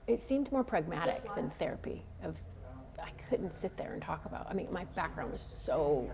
it seemed more pragmatic than therapy. I couldn't sit there and talk about, I mean, my background was so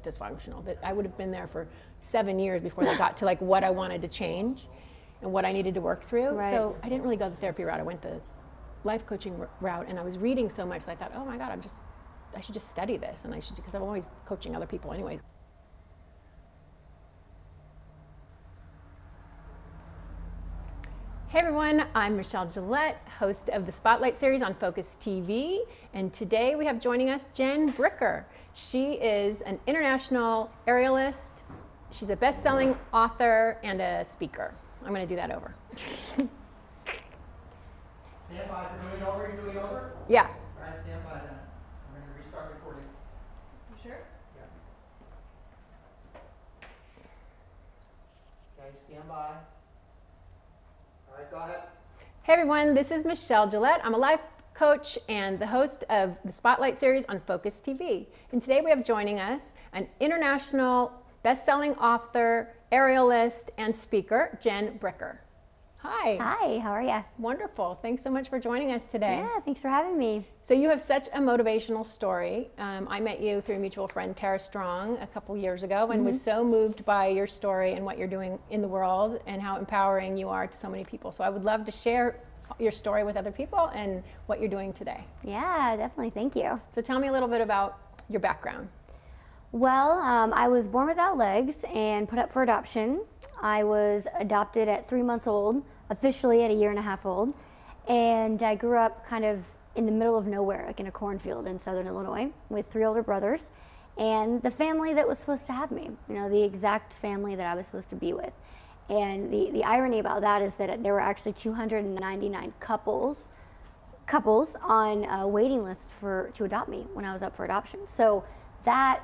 dysfunctional that I would have been there for 7 years before they got to like what I wanted to change and what I needed to work through. Right. So I didn't really go the therapy route. I went the life coaching route, and I was reading so much that I thought, oh my God, I should just study this, and because I'm always coaching other people anyway. Hey everyone, I'm Michelle Gillette, host of the Spotlight series on Focus TV, and today we have joining us Jen Bricker. She is an international aerialist. She's a best-selling author and a speaker. I'm going to do that over. Stand by. You're doing over? You're doing over? Yeah. All right, stand by then. I'm going to restart recording. You sure? Yeah. Okay, stand by. All right, go ahead. Hey everyone, this is Michelle Gillette. I'm a life coach and the host of the Spotlight series on Focus TV. And today we have joining us an international best-selling author, aerialist, and speaker, Jen Bricker. Hi. Hi, how are you? Wonderful. Thanks so much for joining us today. Yeah, thanks for having me. So you have such a motivational story. I met you through a mutual friend, Tara Strong, a couple years ago, and was so moved by your story and what you're doing in the world and how empowering you are to so many people. So I would love to share your story with other people and what you're doing today. Yeah, definitely, thank you. So tell me a little bit about your background. Well, I was born without legs and put up for adoption. I was adopted at 3 months old, officially at 1.5 years old, and I grew up kind of in the middle of nowhere, like in a cornfield in southern Illinois with 3 older brothers and the family that was supposed to have me, you know, the exact family that I was supposed to be with. And the irony about that is that there were actually 299 couples on a waiting list to adopt me when I was up for adoption. So that,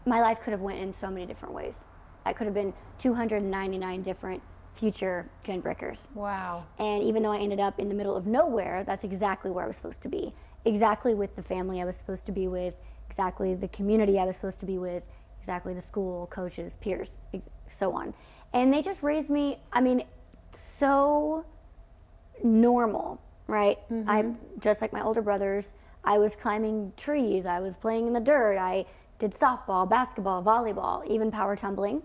my life could have went in so many different ways. I could have been 299 different future Jen Brickers. Wow. And even though I ended up in the middle of nowhere, that's exactly where I was supposed to be. Exactly with the family I was supposed to be with, exactly the community I was supposed to be with, exactly the school, coaches, peers, so on. And they just raised me, I mean, so normal, right? I'm just like my older brothers. I was climbing trees, I was playing in the dirt, I did softball, basketball, volleyball, even power tumbling,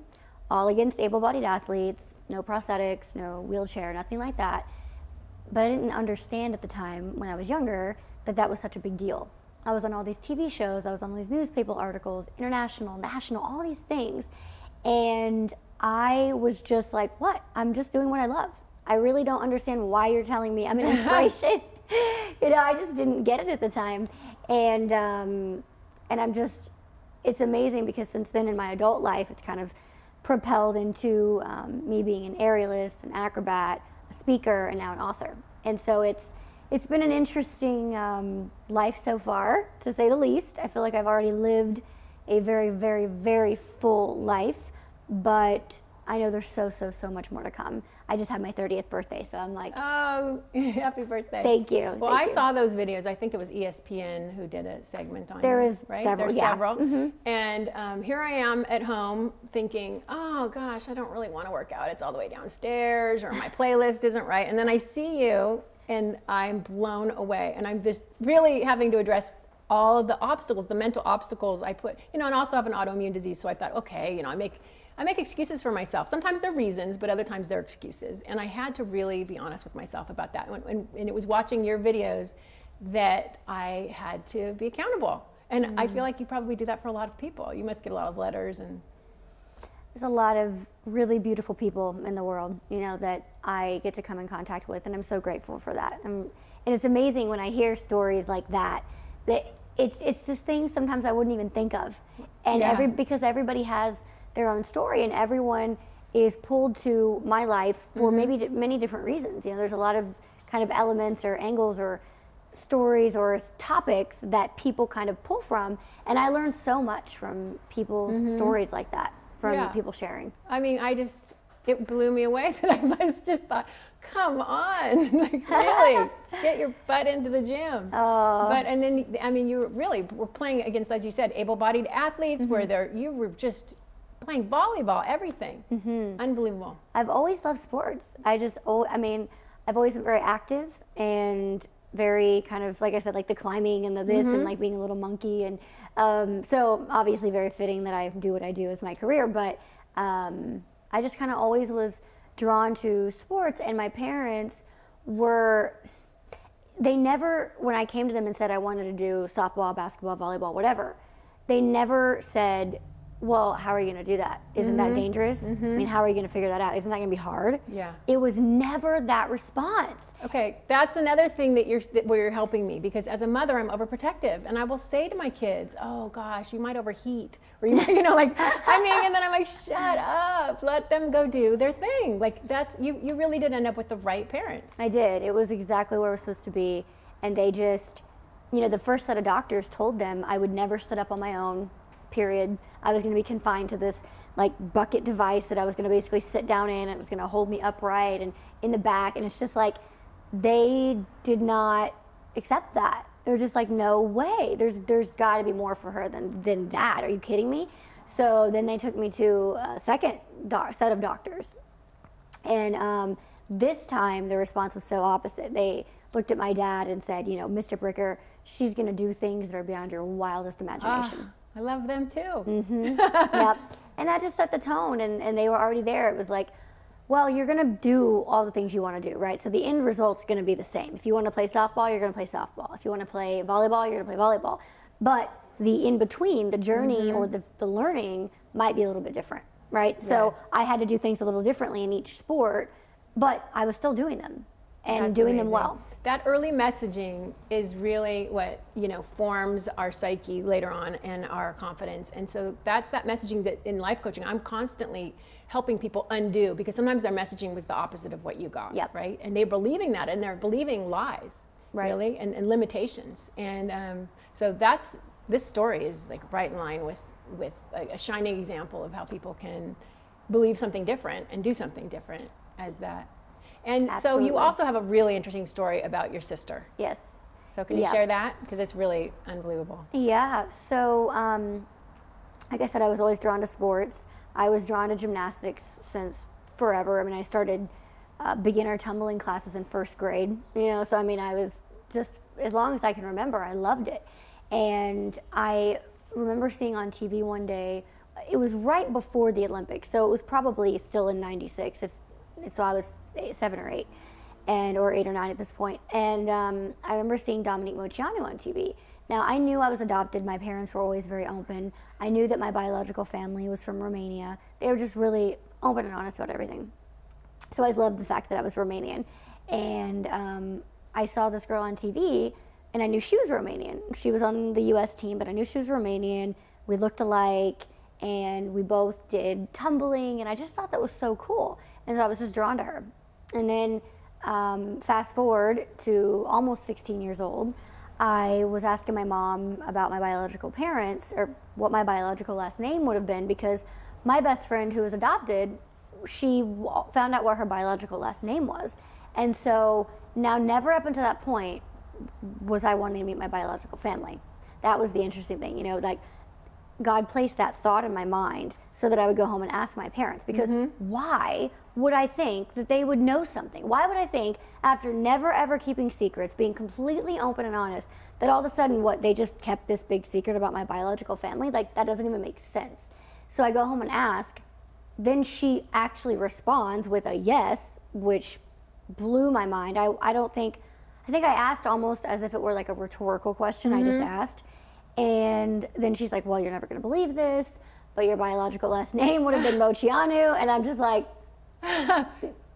all against able-bodied athletes, no prosthetics, no wheelchair, nothing like that. But I didn't understand at the time when I was younger that that was such a big deal. I was on all these TV shows, I was on all these newspaper articles, international, national, all these things. And I was just like, what? I'm just doing what I love. I really don't understand why you're telling me I'm an inspiration. You know, I just didn't get it at the time. And I'm just, it's amazing because since then in my adult life, it's kind of propelled into me being an aerialist, an acrobat, a speaker, and now an author. And so it's been an interesting life so far, to say the least. I feel like I've already lived a very, very, very full life, but I know there's so much more to come. I just had my 30th birthday, so I'm like, oh, happy birthday. Thank you. Well, I saw those videos. I think it was ESPN who did a segment on there you, was right? several, There's yeah. several. And here I am at home thinking, oh gosh, I don't really want to work out. It's all the way downstairs, or my playlist isn't right. And then I see you and I'm blown away. And I'm just really having to address all of the obstacles, the mental obstacles I put, you know, and also have an autoimmune disease. So I thought, okay, you know, I make excuses for myself. Sometimes they're reasons, but other times they're excuses. And I had to really be honest with myself about that. And it was watching your videos that I had to be accountable. And I feel like you probably do that for a lot of people. You must get a lot of letters. And there's a lot of really beautiful people in the world, you know, that I get to come in contact with, and I'm so grateful for that. And it's amazing when I hear stories like that, that it's this thing sometimes I wouldn't even think of. And because everybody has their own story, and everyone is pulled to my life for maybe many different reasons. You know, there's a lot of kind of elements or angles or stories or topics that people kind of pull from, and I learned so much from people's stories like that, from people sharing. I mean, it blew me away that I just thought, come on, like really, get your butt into the gym. And then, I mean, you really were playing against, as you said, able-bodied athletes, where you were just playing volleyball, everything. Unbelievable. I've always loved sports. I mean, I've always been very active and very kind of, like I said, like the climbing and the this and like being a little monkey. And so obviously very fitting that I do what I do as my career. But I just kind of always was drawn to sports, and my parents were, they never, when I came to them and said I wanted to do softball, basketball, volleyball, whatever, they never said, well, how are you going to do that? Isn't that dangerous? I mean, how are you going to figure that out? Isn't that going to be hard? Yeah. It was never that response. Okay, that's another thing where you're helping me, because as a mother, I'm overprotective, and I will say to my kids, "Oh gosh, you might overheat," or you might, and then I'm like, "Shut up, let them go do their thing." Like that's you really did end up with the right parent. I did. It was exactly where we're supposed to be, and they just, the first set of doctors told them I would never sit up on my own. Period. I was going to be confined to this like bucket device that I was going to basically sit down in, and it was going to hold me upright and in the back, and it's just like they did not accept that. They were just like, no way. There's got to be more for her than that. Are you kidding me? So then they took me to a second set of doctors, and this time the response was so opposite. They looked at my dad and said, Mr. Bricker, she's going to do things that are beyond your wildest imagination. I love them too. Yep. And that just set the tone, and they were already there. It was like, well, you're going to do all the things you want to do, right? So the end result's going to be the same. If you want to play softball, you're going to play softball. If you want to play volleyball, you're going to play volleyball. But the in-between, the journey or the learning might be a little bit different, right? Yes. So I had to do things a little differently in each sport, but I was still doing them and That's doing amazing. them well. That early messaging is really what forms our psyche later on and our confidence. And so that's that messaging that in life coaching I'm constantly helping people undo, because sometimes their messaging was the opposite of what you got. Yep. Right? And they're believing that, and they're believing lies, right. Really, and limitations. And so this story is like right in line with a shining example of how people can believe something different and do something different as that. And Absolutely. so you also have a really interesting story about your sister. Yes. So can you share that? Because it's really unbelievable. Yeah. So, like I said, I was always drawn to sports. I was drawn to gymnastics since forever. I mean, I started beginner tumbling classes in first grade. So I mean, I was just, as long as I can remember, I loved it. And I remember seeing on TV one day, it was right before the Olympics, so it was probably still in '96. So I was 7 or 8, or 8 or 9 at this point. And I remember seeing Dominique Moceanu on TV. Now, I knew I was adopted. My parents were always very open. I knew that my biological family was from Romania. They were just really open and honest about everything. So I loved the fact that I was Romanian. And I saw this girl on TV, and I knew she was Romanian. She was on the U.S. team, but I knew she was Romanian. We looked alike, and we both did tumbling, and I just thought that was so cool. And so I was just drawn to her. And then fast forward to almost 16 years old, I was asking my mom about my biological parents, or what my biological last name would have been, because my best friend who was adopted, she found out what her biological last name was. And so now, never up until that point was I wanting to meet my biological family. That was the interesting thing, like God placed that thought in my mind so that I would go home and ask my parents, because why would I think that they would know something? Why would I think, after never ever keeping secrets, being completely open and honest, that all of a sudden they just kept this big secret about my biological family? Like, that doesn't even make sense. So I go home and ask. Then she actually responds with a yes, which blew my mind. I think I asked almost as if it were like a rhetorical question. I just asked. And then she's like, well, you're never going to believe this, but your biological last name would have been Moceanu. And I'm just like, what?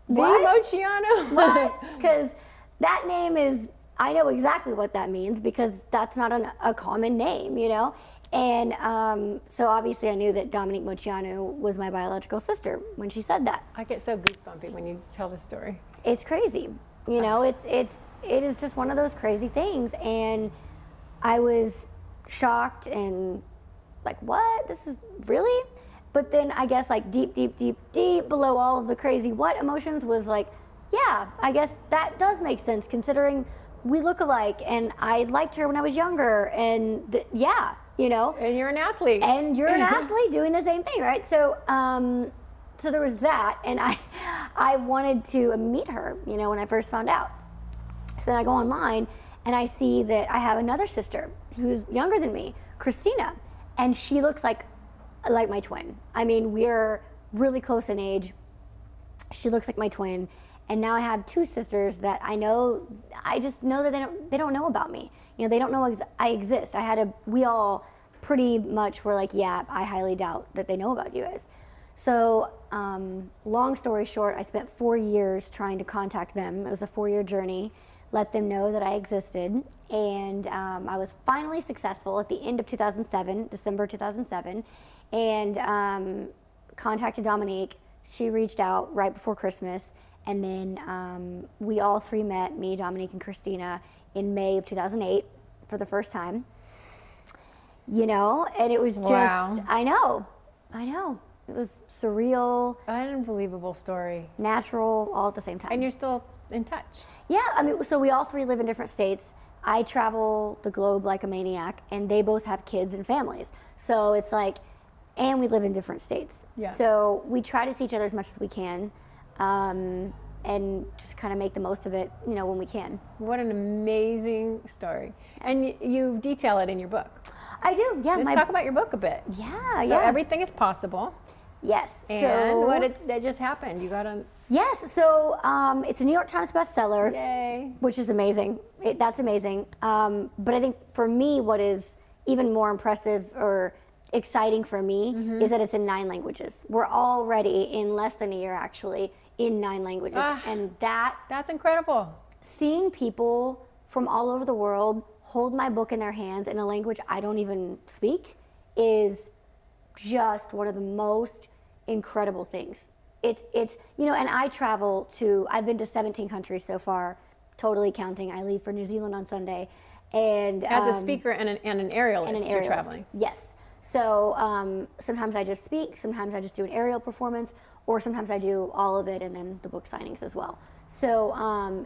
Moceanu? What? Because that name is, I know exactly what that means, because that's not a common name, And so obviously I knew that Dominique Moceanu was my biological sister when she said that. I get so goosebumpy when you tell the story. It's crazy. It is just one of those crazy things. And I was shocked and like, what? This is really? But then I guess like deep below all of the crazy what emotions was like, yeah, I guess that does make sense, considering we look alike and I liked her when I was younger, and And you're an athlete. And you're an athlete doing the same thing, right? So so there was that, and I wanted to meet her, you know, when I first found out. So then I go online and I see that I have another sister who's younger than me, Christina, and she looks like my twin. I mean, we're really close in age. She looks like my twin, and now I have two sisters that I just know that they don't know about me. You know, they don't know I exist. We all pretty much were like, yeah, I highly doubt that they know about you guys. So, long story short, I spent 4 years trying to contact them. It was a 4-year journey, let them know that I existed, and I was finally successful at the end of 2007, December 2007, and contacted Dominique. She reached out right before Christmas, and then we all three met, me, Dominique, and Christina, in May of 2008 for the first time. You know, and it was just, Wow. I know. It was surreal, An unbelievable story. natural, all at the same time. And you're still in touch. Yeah, I mean, so we all three live in different states. I travel the globe like a maniac, and they both have kids and families. So it's like, and we live in different states. Yeah. So we try to see each other as much as we can, and just kind of make the most of it, you know, when we can. What an amazing story. And you detail it in your book. I do, yeah. Let's talk about your book a bit. Yeah, So yeah. everything is possible. Yes. And that just happened. You got on. Yes, so it's a New York Times bestseller. Yay. Which is amazing. That's amazing. But I think for me, what is even more impressive or exciting for me is that it's in 9 languages. We're already, in less than a year actually, in 9 languages. And That's incredible. seeing people from all over the world hold my book in their hands in a language I don't even speak is just one of the most incredible things. It's you know, and I've been to 17 countries so far, totally counting. I leave for New Zealand on Sunday, and As a speaker and an aerialist, you're traveling. Yes. So sometimes I just speak, sometimes I just do an aerial performance, or sometimes I do all of it and then the book signings as well. So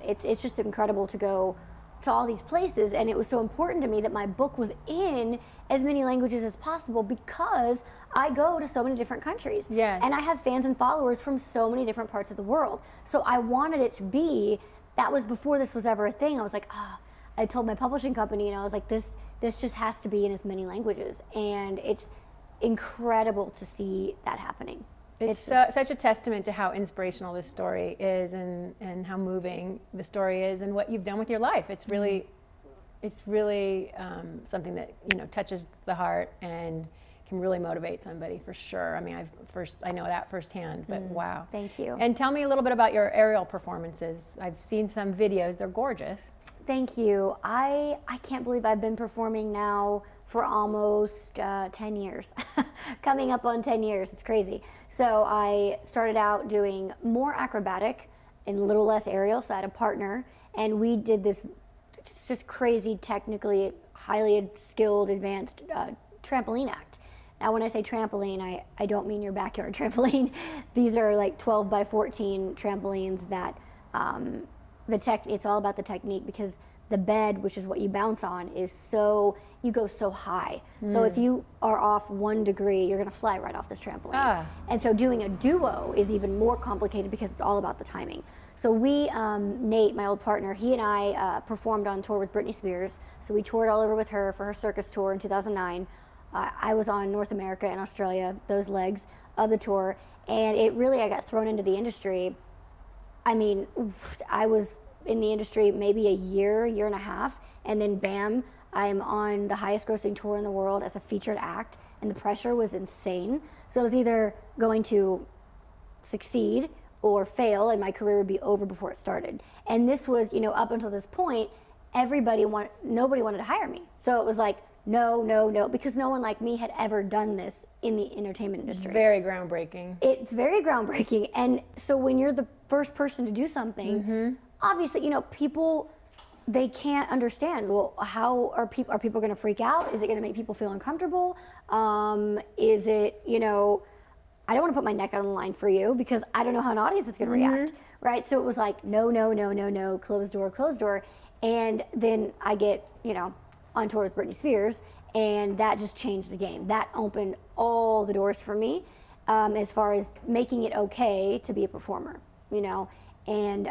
it's just incredible to go to all these places, and it was so important to me that my book was in as many languages as possible because I go to so many different countries. Yes. And I have fans and followers from so many different parts of the world. So I wanted it to be, that was before this was ever a thing. I was like, I told my publishing company, and I was like, this just has to be in as many languages. And it's incredible to see that happening. It's such a testament to how inspirational this story is, and how moving the story is, and what you've done with your life. It's really something that, you know, touches the heart and can really motivate somebody for sure. I mean, I know that firsthand, but wow. Thank you. And tell me a little bit about your aerial performances. I've seen some videos; they're gorgeous. Thank you. I can't believe I've been performing now for almost 10 years, coming up on 10 years. It's crazy. So I started out doing more acrobatic and a little less aerial. So I had a partner, and we did this just crazy, technically highly skilled, advanced trampoline act. Now, when I say trampoline, I don't mean your backyard trampoline. These are like 12 by 14 trampolines that it's all about the technique, because the bed, which is what you bounce on, you go so high. So if you are off 1 degree, you're gonna fly right off this trampoline. And so doing a duo is even more complicated because it's all about the timing. So Nate, my old partner, he and I performed on tour with Britney Spears. So we toured all over with her for her circus tour in 2009. I was on North America and Australia, those legs of the tour. And I got thrown into the industry. I mean, I was in the industry maybe a year and a half, and then bam, I'm on the highest grossing tour in the world as a featured act, and the pressure was insane. So I was either going to succeed or fail, and my career would be over before it started. And this was, you know, up until this point, nobody wanted to hire me. So it was like, no, because no one like me had ever done this in the entertainment industry. Very groundbreaking. It's very groundbreaking. And so when you're the first person to do something, obviously, you know, people, they can't understand, well, how are people going to freak out? Is it going to make people feel uncomfortable? Is it, you know, I don't want to put my neck on the line for you because I don't know how an audience is going to react, right? So it was like, no, closed door. And then I get, you know, on tour with Britney Spears, and that just changed the game. That opened all the doors for me. as far as making it okay to be a performer, you know. And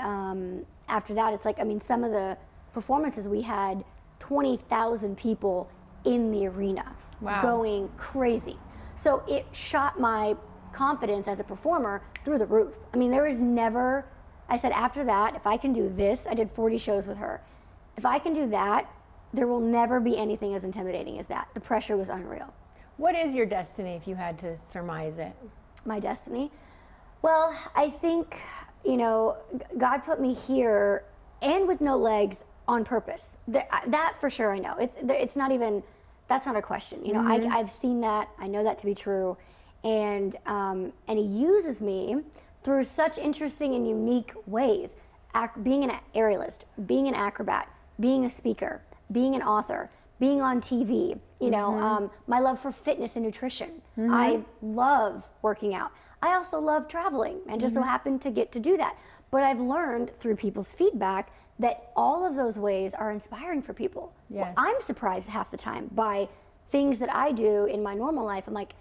after that, it's like, I mean, some of the performances we had 20,000 people in the arena. Wow. Going crazy. So it shot my confidence as a performer through the roof. I mean, there was never, I said after that, if I can do this, I did 40 shows with her. If I can do that, there will never be anything as intimidating as that. The pressure was unreal. What is your destiny if you had to surmise it? My destiny? Well, I think, you know, God put me here and with no legs on purpose. That for sure I know. It's not even, that's not a question. You know, I've seen that. I know that to be true. And he uses me through such interesting and unique ways. Being an aerialist, being an acrobat, being a speaker, being an author, being on TV, you know, my love for fitness and nutrition. I love working out. I also love traveling and just so happen to get to do that. But I've learned through people's feedback that all of those ways are inspiring for people. Yes. Well, I'm surprised half the time by things that I do in my normal life. I'm like,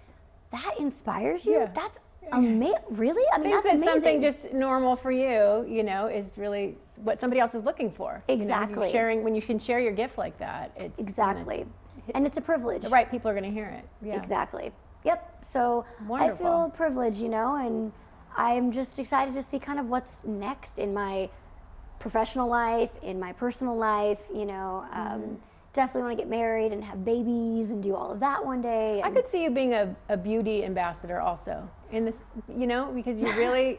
that inspires you? Yeah. That's amazing. Really? I mean, Things that's that amazing. something just normal for you, you know, is really what somebody else is looking for. Exactly. You know, sharing, when you can share your gift like that, it's Exactly. And it's a privilege. the right people are going to hear it. Yeah. Exactly. Yep. So Wonderful. I feel privileged, you know, and I'm just excited to see kind of what's next in my professional life, in my personal life, you know. Definitely want to get married and have babies and do all of that one day. I And could see you being a beauty ambassador also in this, you know, because you really,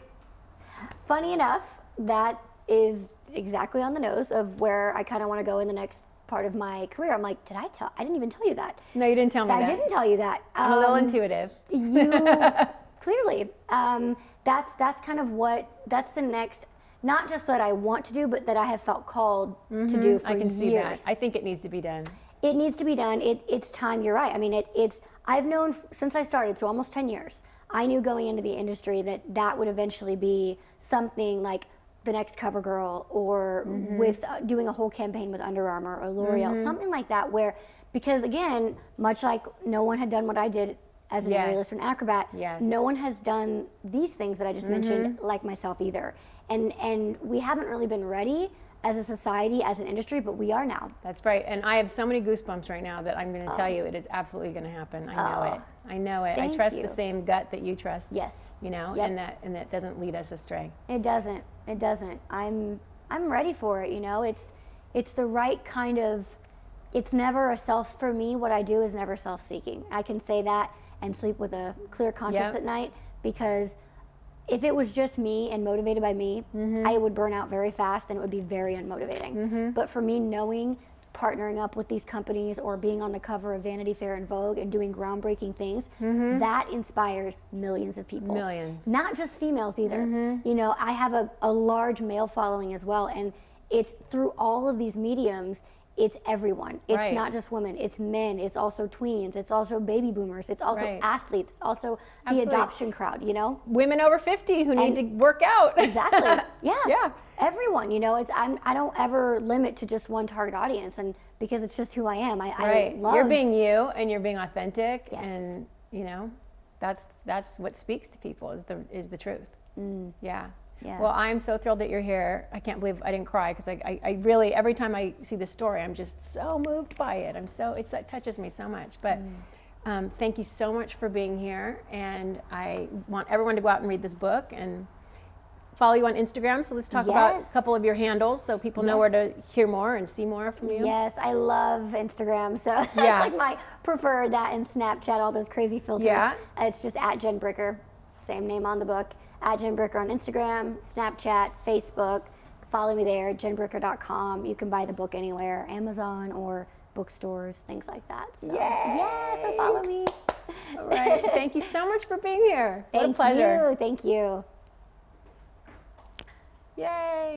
funny enough, that is exactly on the nose of where I kind of want to go in the next part of my career. I'm like, I didn't even tell you that. no, you didn't tell me I that. didn't tell you that. I'm a little intuitive. You clearly, that's kind of that's the next, not just what I want to do, but that I have felt called to do for I can years. see that. I think it needs to be done. It needs to be done. It's time. You're right. I mean, I've known since I started, so almost 10 years. I knew going into the industry that would eventually be something like the next CoverGirl, or with doing a whole campaign with Under Armour or L'Oreal, something like that. Because again, much like no one had done what I did as an Yes. aerialist and acrobat, Yes. no one has done these things that I just mentioned like myself either. And we haven't really been ready as a society, as an industry, but we are now. That's right. And I have so many goosebumps right now that I'm going to tell you it is absolutely going to happen. I know it. I know it. I Thank trust you. the same gut that you trust. Yes. You know, Yep. and that doesn't lead us astray. It doesn't. It doesn't. I'm ready for it, you know. It's the right kind of, it's never a self, for me, what I do is never self-seeking. I can say that and sleep with a clear conscience Yep. at night, because if it was just me and motivated by me, I would burn out very fast and it would be very unmotivating. But for me, knowing, partnering up with these companies or being on the cover of Vanity Fair and Vogue and doing groundbreaking things, that inspires millions of people. Millions. Not just females either. You know, I have a large male following as well, and it's through all of these mediums, it's everyone. It's Right. not just women, it's men, it's also tweens, it's also baby boomers, it's also Right. athletes, it's also Absolutely. the adoption crowd, you know? Women over 50 who need And- to work out. Exactly. Yeah. Yeah. Everyone, you know, I don't ever limit to just one target audience, and because it's just who I am. I Right. love. You're being you and you're being authentic, Yes. and you know, that's what speaks to people is the truth. Yeah. Yes. Well, I'm so thrilled that you're here. I can't believe I didn't cry, because I really, every time I see this story, I'm just so moved by it. It touches me so much. But thank you so much for being here, and I want everyone to go out and read this book and follow you on Instagram. So let's talk about a Yes. couple of your handles so people know where to hear more and see more from you. Yes, I love Instagram. So that's Yeah. like my preferred, that and Snapchat, all those crazy filters. Yeah. It's just at Jen Bricker, same name on the book. At Jen Bricker on Instagram, Snapchat, Facebook. Follow me there, jenbricker.com. You can buy the book anywhere, Amazon or bookstores, things like that. So, Yay. yeah, so follow me. All right. Thank you so much for being here. What a Thank pleasure. you. Thank you. Yay.